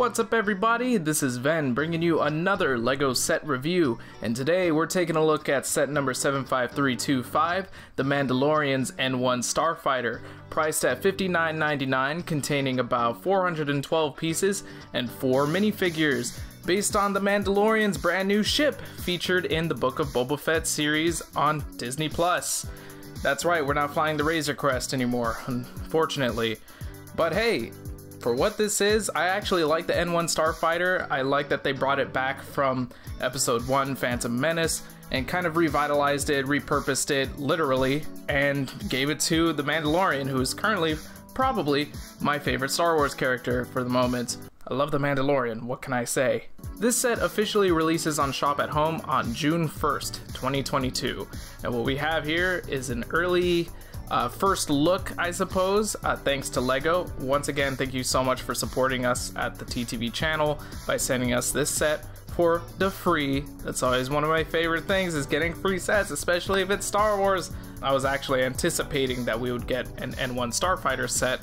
What's up everybody, this is Ven bringing you another LEGO set review, and today we're taking a look at set number 75325, the Mandalorian's N-1 Starfighter, priced at $59.99, containing about 412 pieces and 4 minifigures, based on the Mandalorian's brand new ship, featured in the Book of Boba Fett series on Disney+. That's right, we're not flying the Razor Crest anymore, unfortunately. But hey, for what this is, I actually like the N-1 Starfighter. I like that they brought it back from Episode 1, Phantom Menace, and kind of revitalized it, repurposed it, literally, and gave it to the Mandalorian, who is currently probably my favorite Star Wars character for the moment. I love the Mandalorian, what can I say? This set officially releases on Shop at Home on June 1st, 2022. And what we have here is an early first look, I suppose, thanks to LEGO. Once again, thank you so much for supporting us at the TTV channel by sending us this set for the free. That's always one of my favorite things, is getting free sets, especially if it's Star Wars. I was actually anticipating that we would get an N-1 Starfighter set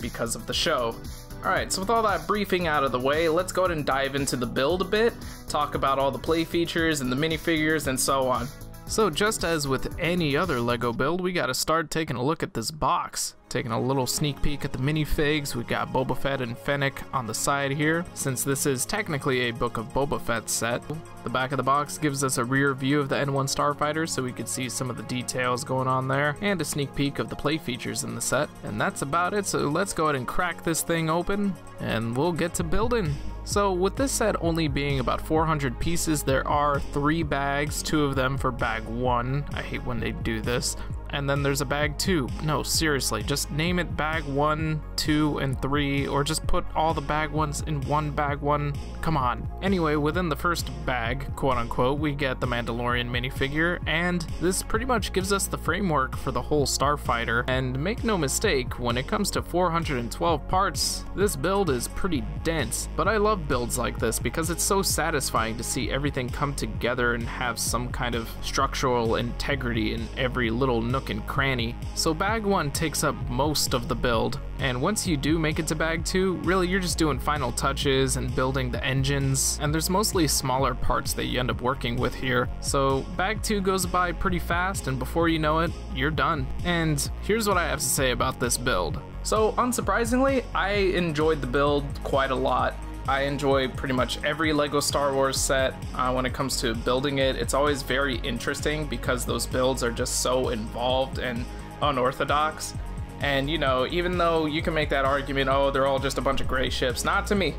because of the show. Alright, so with all that briefing out of the way, let's go ahead and dive into the build a bit, talk about all the play features and the minifigures and so on. So just as with any other LEGO build, we gotta start taking a look at this box. Taking a little sneak peek at the minifigs, we got Boba Fett and Fennec on the side here, since this is technically a Book of Boba Fett set. The back of the box gives us a rear view of the N-1 Starfighter, so we could see some of the details going on there, and a sneak peek of the play features in the set. And that's about it, so let's go ahead and crack this thing open, and we'll get to building. So with this set only being about 400 pieces, there are 3 bags, 2 of them for bag 1. I hate when they do this. And then there's a bag 2. No, seriously, just name it bag 1, 2, and 3, or just put all the bag 1s in one bag 1. Come on. Anyway, within the first bag, quote unquote, we get the Mandalorian minifigure, and this pretty much gives us the framework for the whole Starfighter. And make no mistake, when it comes to 412 parts, this build is pretty dense. But I love builds like this because it's so satisfying to see everything come together and have some kind of structural integrity in every little nook and cranny. So bag 1 takes up most of the build, and once you do make it to bag 2, really you're just doing final touches and building the engines, and there's mostly smaller parts that you end up working with here. So bag 2 goes by pretty fast, and before you know it, you're done. And here's what I have to say about this build. So unsurprisingly, I enjoyed the build quite a lot. I enjoy pretty much every LEGO Star Wars set. When it comes to building it, it's always very interesting because those builds are just so involved and unorthodox. And you know, even though you can make that argument, oh, they're all just a bunch of gray ships, not to me.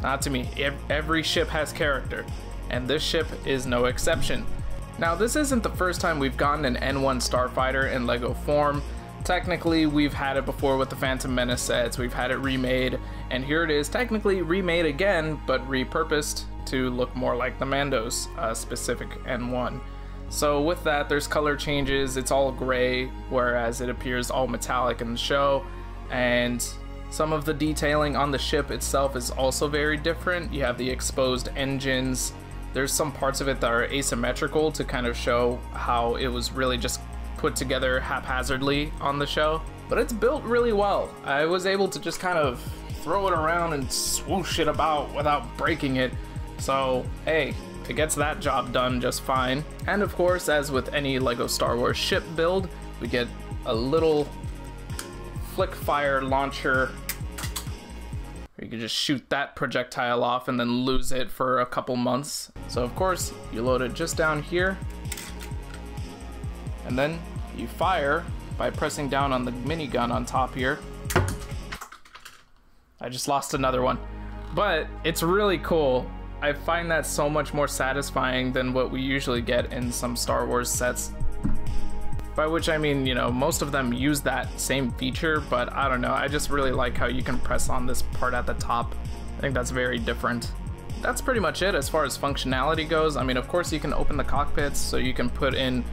Not to me. Every ship has character, and this ship is no exception. Now, this isn't the first time we've gotten an N-1 Starfighter in LEGO form. Technically, we've had it before with the Phantom Menace sets, we've had it remade, and here it is technically remade again, but repurposed to look more like the Mando's specific N-1. So with that, there's color changes, it's all gray, whereas it appears all metallic in the show, and some of the detailing on the ship itself is also very different. You have the exposed engines, there's some parts of it that are asymmetrical to kind of show how it was really just put together haphazardly on the show, but it's built really well. I was able to just kind of throw it around and swoosh it about without breaking it, so hey, it gets that job done just fine. And of course, as with any LEGO Star Wars ship build, we get a little flick fire launcher. You can just shoot that projectile off and then lose it for a couple months. So of course, you load it just down here, and then you fire by pressing down on the minigun on top here. I just lost another one, but it's really cool. I find that so much more satisfying than what we usually get in some Star Wars sets. By which I mean, you know, most of them use that same feature, but I don't know, I just really like how you can press on this part at the top. I think that's very different. That's pretty much it as far as functionality goes. I mean, of course you can open the cockpits, so you can put in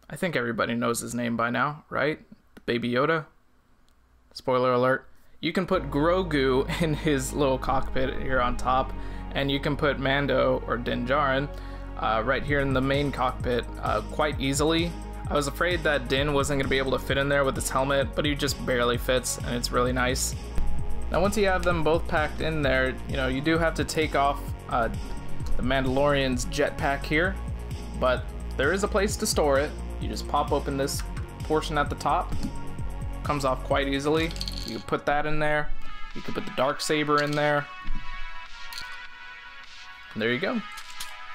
I think everybody knows his name by now, right? Baby Yoda? Spoiler alert. You can put Grogu in his little cockpit here on top, and you can put Mando or Din Djarin right here in the main cockpit quite easily. I was afraid that Din wasn't going to be able to fit in there with his helmet, but he just barely fits, and it's really nice. Now once you have them both packed in there, you know, you do have to take off the Mandalorian's jetpack here, but there is a place to store it. You just pop open this portion at the top, comes off quite easily. You can put that in there. You can put the Darksaber in there. And there you go.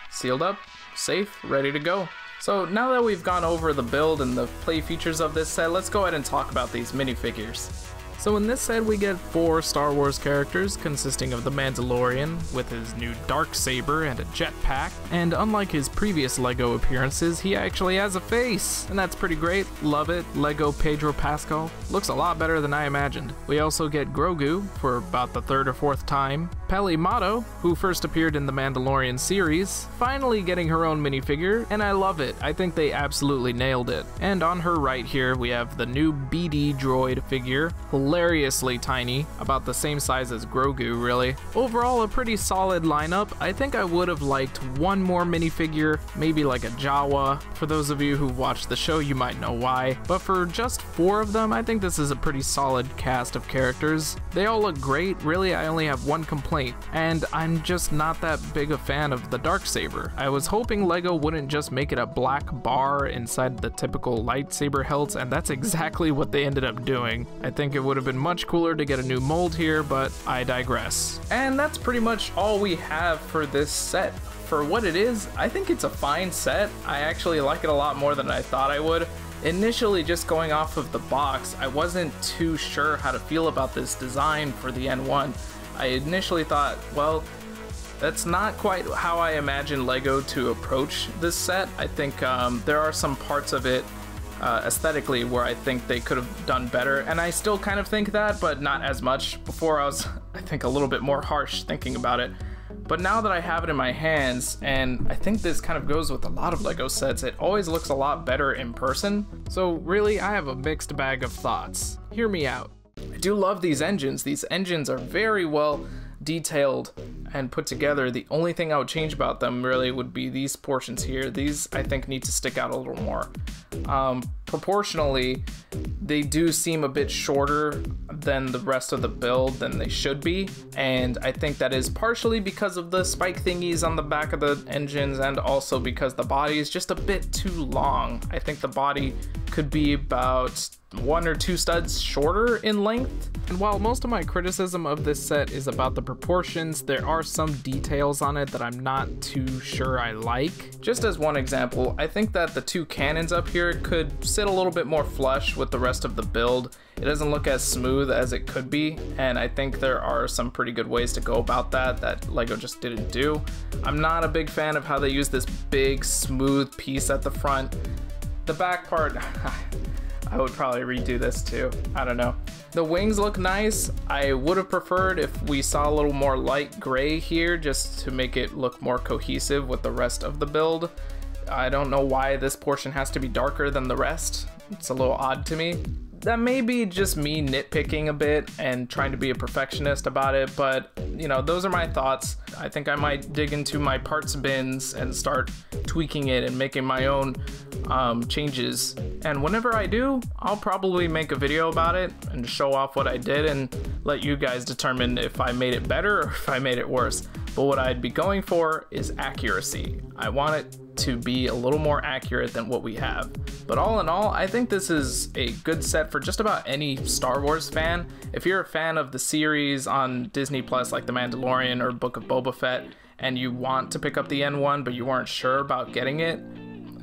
Sealed up, safe, ready to go. So now that we've gone over the build and the play features of this set, let's go ahead and talk about these minifigures. So in this set we get 4 Star Wars characters consisting of the Mandalorian with his new Darksaber and a jetpack, and unlike his previous LEGO appearances, he actually has a face, and that's pretty great. Love it. LEGO Pedro Pascal. Looks a lot better than I imagined. We also get Grogu for about the 3rd or 4th time, Peli Motto, who first appeared in the Mandalorian series, finally getting her own minifigure, and I love it. I think they absolutely nailed it. And on her right here we have the new BD droid figure, hilariously tiny, about the same size as Grogu really. Overall a pretty solid lineup. I think I would have liked one more minifigure, maybe like a Jawa. For those of you who've watched the show you might know why, but for just 4 of them I think this is a pretty solid cast of characters. They all look great. Really I only have one complaint, and I'm just not that big a fan of the Darksaber. I was hoping LEGO wouldn't just make it a black bar inside the typical lightsaber hilts, and that's exactly what they ended up doing. I think it would have been much cooler to get a new mold here, but I digress. And that's pretty much all we have for this set. For what it is, I think it's a fine set. I actually like it a lot more than I thought I would. Initially, just going off of the box, I wasn't too sure how to feel about this design for the N-1. I initially thought, well, that's not quite how I imagine LEGO to approach this set. I think there are some parts of it aesthetically where I think they could have done better, and I still kind of think that, but not as much. Before I was, I think, a little bit more harsh thinking about it. But now that I have it in my hands, and I think this kind of goes with a lot of LEGO sets, it always looks a lot better in person. So really, I have a mixed bag of thoughts. Hear me out. I do love these engines. These engines are very well detailed and put together. The only thing I would change about them really would be these portions here. These I think need to stick out a little more. Proportionally, they do seem a bit shorter than the rest of the build than they should be, and I think that is partially because of the spike thingies on the back of the engines, and also because the body is just a bit too long. I think the body could be about 1 or 2 studs shorter in length. And while most of my criticism of this set is about the proportions, there are some details on it that I'm not too sure I like. Just as one example, I think that the 2 cannons up here could sit a little bit more flush with the rest of the build. It doesn't look as smooth as it could be, and I think there are some pretty good ways to go about that LEGO just didn't do. I'm not a big fan of how they use this big smooth piece at the front. The back part, I would probably redo this too. I don't know. The wings look nice. I would have preferred if we saw a little more light gray here just to make it look more cohesive with the rest of the build. I don't know why this portion has to be darker than the rest. It's a little odd to me. That may be just me nitpicking a bit and trying to be a perfectionist about it, but you know, those are my thoughts. I think I might dig into my parts bins and start tweaking it and making my own changes. And whenever I do, I'll probably make a video about it and show off what I did and let you guys determine if I made it better or if I made it worse. But what I'd be going for is accuracy. I want it to be a little more accurate than what we have. But all in all, I think this is a good set for just about any Star Wars fan. If you're a fan of the series on Disney Plus like The Mandalorian or Book of Boba Fett, and you want to pick up the N-1 but you weren't sure about getting it,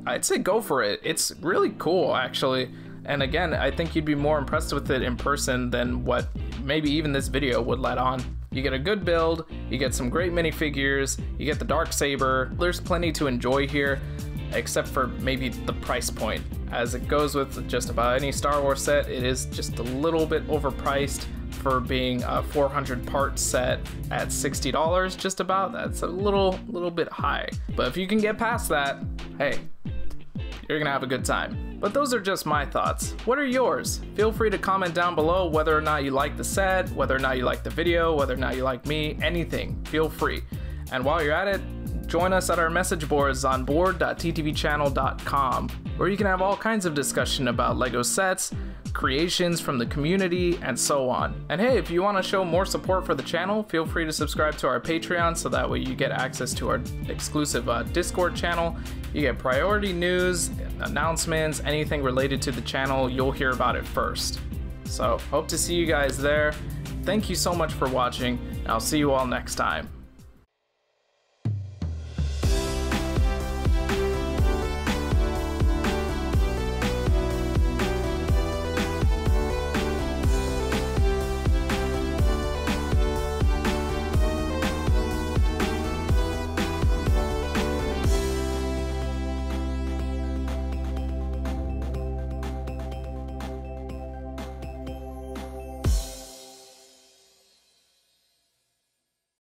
I'd say go for it. It's really cool actually. And again, I think you'd be more impressed with it in person than what maybe even this video would let on. You get a good build, you get some great minifigures, you get the Darksaber. There's plenty to enjoy here, except for maybe the price point. As it goes with just about any Star Wars set, it is just a little bit overpriced for being a 400 part set at $60 just about. That's a little bit high. But if you can get past that, hey, you're gonna have a good time. But those are just my thoughts. What are yours? Feel free to comment down below whether or not you like the set, whether or not you like the video, whether or not you like me, anything. Feel free. And while you're at it, join us at our message boards on board.ttvchannel.com, where you can have all kinds of discussion about LEGO sets, creations from the community, and so on. And hey, if you want to show more support for the channel, feel free to subscribe to our Patreon so that way you get access to our exclusive Discord channel. You get priority news, announcements, anything related to the channel, you'll hear about it first. So, hope to see you guys there. Thank you so much for watching, and I'll see you all next time.